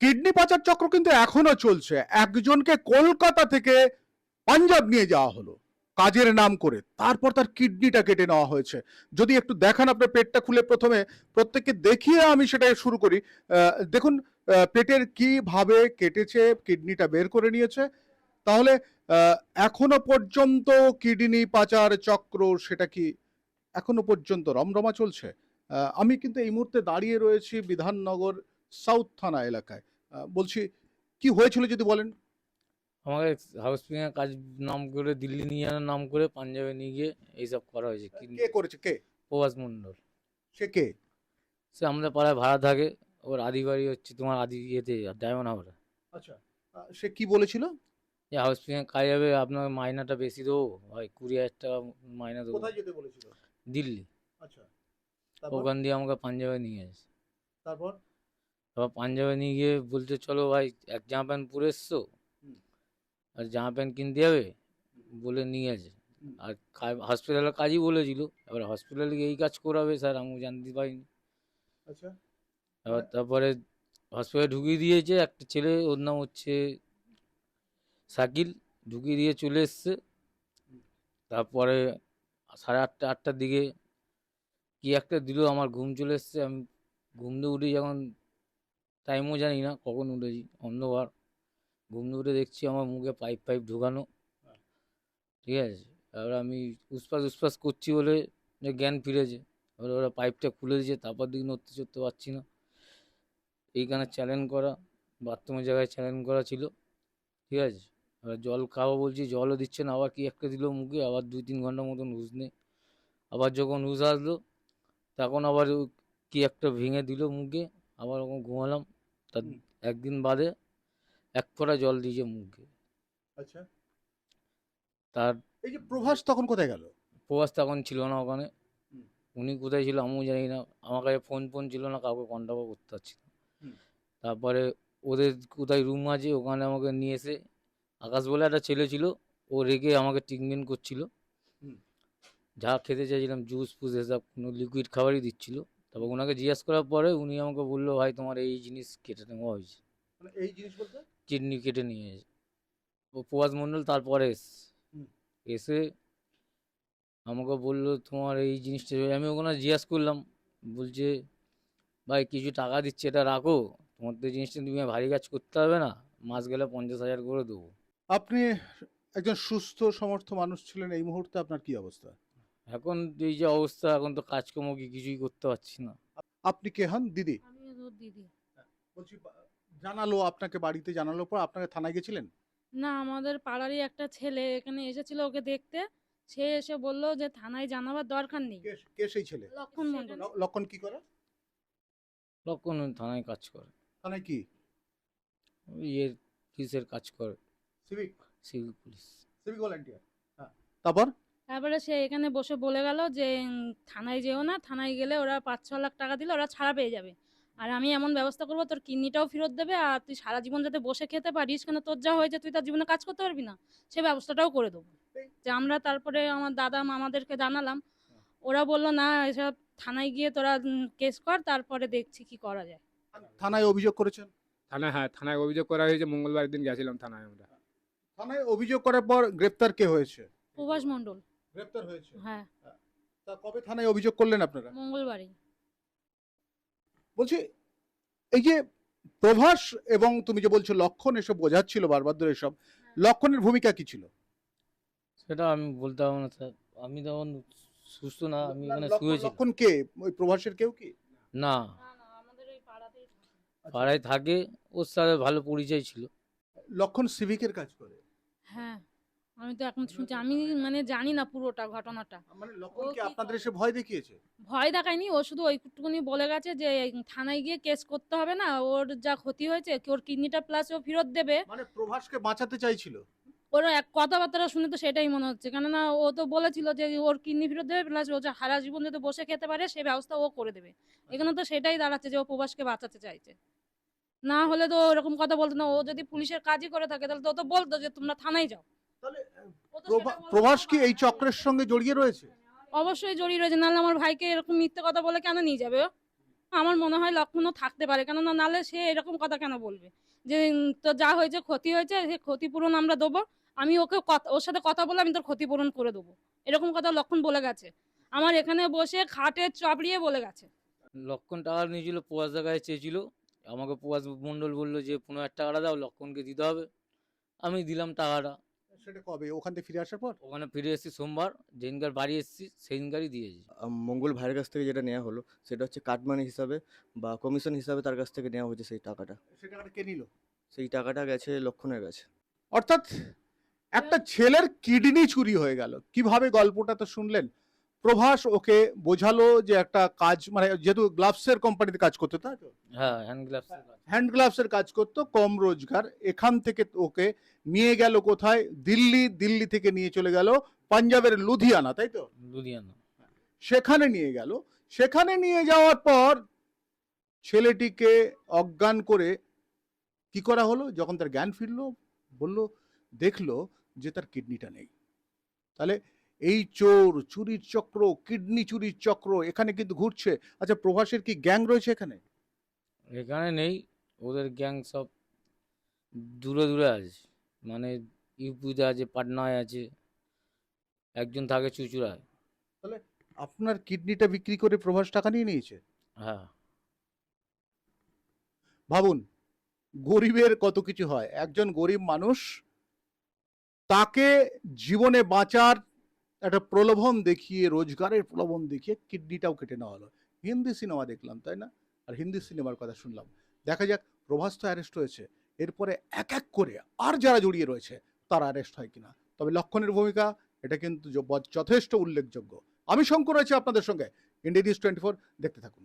Kidney পাচার চক্র কিন্তু এখনো চলছে। একজনকে কলকাতা থেকে পাঞ্জাব নিয়ে যাওয়া হলো কাজের নাম করে, তারপর তার কিডনিটা কেটে নেওয়া হয়েছে। যদি একটু দেখান আপনার পেটটা খুলে, প্রথমে প্রত্যেককে দেখিয়ে আমি সেটা শুরু করি। দেখুন পেটের কিভাবে কেটেছে, কিডনিটা বের করে নিয়েছে। তাহলে এখনো পর্যন্ত কিডনি পাচার চক্র সেটা কি এখনো পর্যন্ত রমরমা চলছে? আমি কিন্তু এই মুহূর্তে দাঁড়িয়ে রয়েছি বিধাননগর সাউথ থানা এলাকায়। বলছি, কি হয়েছিল যদি বলেন? আমাকে হাউসপিং এর কাজ নাম করে দিল্লি নিয়ে যাওয়ার নাম করে পাঞ্জাবে নিয়ে গিয়ে এইসব করা হয়েছে। কে করেছে, কে? প্রভাস মণ্ডল। সে কে? সে আমাদের পাড়ায় ভাড়া থাকে। ওর আদি বাড়ি হচ্ছে তোমার আদি ইয়েতে ডায়মন্ড হাবড়া। আচ্ছা, সে কি বলেছিল? যে হাউসপিং এর কাজ হবে, আপনার মাইনাটা বেশি দেবো, হয় 20,000 টাকা মাইনা দেবো। কোথায় যেতে বলেছিল? দিল্লি। আচ্ছা, তারপর? ওখান দিয়ে আমাকে পাঞ্জাবে নিয়ে গেছে। তারপর? তারপর পাঞ্জাবে নিয়ে গিয়ে বলছে চলো ভাই, এক জামা প্যান্ট পরে এসছো হুম, আর জামা প্যান্ট কিনতে যাবে বলে নিয়ে গেছে। হুম, আর হসপিটালের কাজই বলেছিল। এবার হসপিটালে গিয়ে এই কাজ করাবে স্যার, আমি জানতে পারিনি। আচ্ছা, এবার তারপরে হসপিটালে ঢুকিয়ে দিয়েছে একটা ছেলে, ওর নাম হচ্ছে শাকিল। ঢুকিয়ে দিয়ে চলে এসছে। তারপরে 8:30-8টার দিকে কি একটা দিল, আমার ঘুম চলে এসছে। আমি ঘুম দিয়ে উঠে যখন, টাইমও জানি না কখন উঠেছি, অন্ধকার। ঘুম দিয়ে উঠে দেখছি আমার মুখে পাইপ পাইপ ঢোকানো। ঠিক আছে। এবার আমি উসপাস উসপাস করছি বলে যে জ্ঞান ফিরেছে। এবার ওরা পাইপটা খুলে দিয়েছে, তারপর দিকে নড়তে চড়তে পারছি না। এইখানে চ্যালেঞ্জ করা, বাথরুমের জায়গায় চ্যালেঞ্জ করা ছিল। ঠিক আছে। এবার জল খাওয়া বলছি, জলও দিচ্ছে না। আবার কি একটা দিল মুখে, আবার 2-3 ঘন্টা মতন হুঁশ নেই। আবার যখন হুঁশ আসলো, তখন আবার কি একটা ভেঙে দিল মুখে। আবার ওরকম ঘুমালাম। তার হুম, একদিন বাদে এক ফোঁটা জল দিয়েছে মুখে। আচ্ছা। তার এই যে প্রভাস তখন কোথায় গেল? প্রবাস তখন ছিল না ওখানে। হুম, উনি কোথায় ছিল আমিও জানি না। আমার কাছে ফোন ফোন ছিল না, কাউকে কন্ট্যাক্টও করতে পারছি না। হুম, তারপরে ওদের কোথায় রুম আছে ওখানে আমাকে নিয়ে এসে, আকাশ বলে একটা ছেলে ছিল, ও রেগে আমাকে ট্রিটমেন্ট করছিল। হুম। যা খেতে চাইছিলাম জুস ফুস এসব কোনো লিকুইড খাবারই দিচ্ছিল। তারপর ওনাকে জিজ্ঞেস করার পরে উনি আমাকে বললো, ভাই তোমার এই জিনিস কেটে নেওয়া হয়েছে। মানে এই জিনিস বলতে? কিডনি কেটে নিয়ে এসে ও প্রভাস মণ্ডল তারপরে হুম, এসে আমাকে বললো তোমার এই জিনিসটা আমি ওখানে জিজ্ঞাসা করলাম। বলছে ভাই কিছু টাকা দিচ্ছে, এটা রাখো, তোমার তো এই জিনিসটা তুমি ভারী কাজ করতে হবে না, মাস গেলে 50,000 করে দেবো। আপনি একজন সুস্থ সমর্থ মানুষ ছিলেন, এই মুহূর্তে আপনার কি অবস্থা? এখন এই যে অবস্থা, এখন তো কাজকর্ম কি কিছুই করতে পারছি না। আপনি কে হন দিদি? আমি ওর দিদি। বলছি, জানালো আপনাকে, বাড়িতে জানালো পর আপনাকে থানায় গেছিলেন? না, আমাদের পাড়ারই একটা ছেলে এখানে এসেছিল ওকে দেখতে। সে এসে বলল যে থানায় জানাবার দরকার নেই। কে কে সেই ছেলে? লক্ষণ মণ্ডল। লক্ষণ কি করে? লক্ষণ থানায় কাজ করে। থানায় কি? ওই ইয়ের পুলিশের কাজ করে। Civic? Civil police. Civic volunteer. হ্যাঁ, তারপর? তারপরে সে এখানে বসে বলে গেল যে থানায় যেও না, থানায় গেলে ওরা 5-6 লাখ টাকা দিলে ওরা ছাড়া পেয়ে যাবে। আর আমি এমন ব্যবস্থা করবো তোর কিডনিটাও ফেরত দেবে, আর তুই সারা জীবন যাতে বসে খেতে পারিস, কেন তোর যা হয়েছে তুই তার জীবনে কাজ করতে পারবি না, সে ব্যবস্থাটাও করে দেবো। যে আমরা তারপরে আমার দাদা মামাদেরকে জানালাম। ওরা বলল না, এসব থানায় গিয়ে তোরা কেস কর, তারপরে দেখছি কি করা যায়। থানায় অভিযোগ করেছেন? থানায়, হ্যাঁ, থানায় অভিযোগ করা হয়েছে। মঙ্গলবার দিন গেছিলাম থানায় আমরা। থানায় অভিযোগ করার পর গ্রেপ্তার কে হয়েছে? প্রভাস মণ্ডল। গ্রেপ্তার হয়েছে? হ্যাঁ, তা কবে থানায় অভিযোগ করলেন আপনারা? মঙ্গলবারই। বলছি, এই যে প্রভাস এবং তুমি যে বলছো লক্ষণ এসব বোঝাচ্ছিল বারবার ধরে, এসব লক্ষণের ভূমিকা কি ছিল? সেটা আমি বলতে পারবো না স্যার, আমি তখন সুস্থ না, আমি এখানে শুয়েছি। লক্ষণ কে? ওই প্রভাসের কেউ কি? না, না না, আমাদের এই পাড়াতেই থাকে। পাড়ায় থাকে, ওর সাথে ভালো পরিচয় ছিল। লক্ষণ সিভিকের কাজ করে? হ্যাঁ, আমি তো এখন শুনছি, আমি মানে জানি না পুরোটা ঘটনাটা। মানে লক্ষণ ও কি কি আপনাদের করে? এসে ভয় দেখিয়েছে? ভয় দেখায়নি, ও শুধু ওইটুকুনি বলে গেছে যে এই থানায় গিয়ে কেস করতে হবে না, ওর যা ক্ষতি হয়েছে ওর কিডনিটা প্লাস ও ফেরত দেবে। মানে প্রভাসকে বাঁচাতে চাইছিল? ওর এক কথাবার্তা শুনে তো সেটাই মনে হচ্ছে, কেননা ও তো বলেছিল যে ওর কিডনি ফেরত দেবে প্লাস ও যে সারা জীবন যাতে বসে খেতে পারে সে ব্যবস্থা ও করে দেবে। এখানে তো সেটাই দাঁড়াচ্ছে যে ও প্রবাসকে বাঁচাতে চাইছে। না হলে তো এরকম কথা বলতো না। ও যদি পুলিশের কাজই করে থাকে তাহলে তো ও তো বলতো যে তোমরা থানায় যাও। তাহলে ও তো সেটা বলতো প্রভাস না। কি এই চক্রের সঙ্গে জড়িয়ে রয়েছে? অবশ্যই জড়িয়ে রয়েছে, নাহলে আমার ভাইকে এরকম মিথ্যে কথা বলে কেন নিয়ে যাবে ও? আমার মনে হয় লক্ষণও থাকতে পারে, কেননা নাহলে সে এরকম কথা কেন বলবে যে তো যা হয়েছে ক্ষতি হয়েছে, সে ক্ষতিপূরণ আমরা দেবো, আমি ওকে ওর সাথে কথা বলে আমি তোর ক্ষতিপূরণ করে দেবো, এরকম কথা লক্ষণ বলে গেছে। আমার এখানে বসে খাটে চাপড়িয়ে বলে গেছে। লক্ষণ টাকা নিয়েছিল, প্রভাসদার কাছে চেয়েছিল। আমাকে প্রভাস মণ্ডল বললো যে 15,000 টাকাটা দাও, লক্ষণকে দিতে হবে। আমি দিলাম টাকাটা। সেটা কবে ওখান থেকে ফিরে আসার পর? ওখানে ফিরে এসেছি সোমবার, যেদিনকার বাড়ি এসেছি সেদিনকারই দিয়েছি। মঙ্গল ভাইয়ের কাছ থেকে যেটা নেওয়া হলো সেটা হচ্ছে কাটমানি হিসাবে বা কমিশন হিসাবে তার কাছ থেকে নেওয়া হয়েছে সেই টাকাটা। সে টাকাটা কে নিল? সেই টাকাটা গেছে লক্ষণের কাছে। অর্থাৎ একটা ছেলের কিডনি চুরি হয়ে গেল। কিভাবে গল্পটা তো শুনলেন। প্রভাস ওকে বোঝালো যে একটা কাজ, মানে যেহেতু গ্লাভসের কোম্পানিতে কাজ করতো, তাই তো হ্যাঁ, হ্যান্ড গ্লাভস। হ্যান্ড গ্লাভসের কাজ করতো, কম রোজগার। এখান থেকে ওকে নিয়ে গেল কোথায়? দিল্লি। দিল্লি থেকে নিয়ে চলে গেল পাঞ্জাবের লুধিয়ানা, তাই তো? লুধিয়ানা। সেখানে নিয়ে গেল। সেখানে নিয়ে যাওয়ার পর ছেলেটিকে অজ্ঞান করে কি করা হলো? যখন তার জ্ঞান ফিরলো, বললো, দেখলো যে তার কিডনিটা নেই। তাহলে এই চোর, চুরির চক্র, কিডনি চুরির চক্র এখানে কিন্তু ঘুরছে। আচ্ছা, প্রভাসের কি গ্যাং রয়েছে এখানে? এখানে নেই, ওদের গ্যাং সব দূরে দূরে আছে, মানে ইউপিতে আছে, পাটনায় আছে, একজন থাকে চুচুড়ায়। তাহলে আপনার কিডনিটা বিক্রি করে প্রভাস টাকা নিয়ে নিয়েছে? হ্যাঁ। ভাবুন, গরিবের কত কিছু হয়। একজন গরিব মানুষ, তাকে জীবনে বাঁচার একটা প্রলোভন দেখিয়ে, রোজগারের প্রলোভন দেখিয়ে কিডনিটাও কেটে নেওয়া হলো। হিন্দি সিনেমা দেখলাম, তাই না? আর হিন্দি সিনেমার কথা শুনলাম। দেখা যাক, প্রভাস তো অ্যারেস্ট হয়েছে, এরপরে এক এক করে আর যারা জড়িয়ে রয়েছে তারা অ্যারেস্ট হয় কিনা। তবে লক্ষণের ভূমিকা এটা কিন্তু যথেষ্ট উল্লেখযোগ্য। আমি শঙ্কর রয়েছে আপনাদের সঙ্গে, ইন্ডিয়া নিউজ 24, দেখতে থাকুন।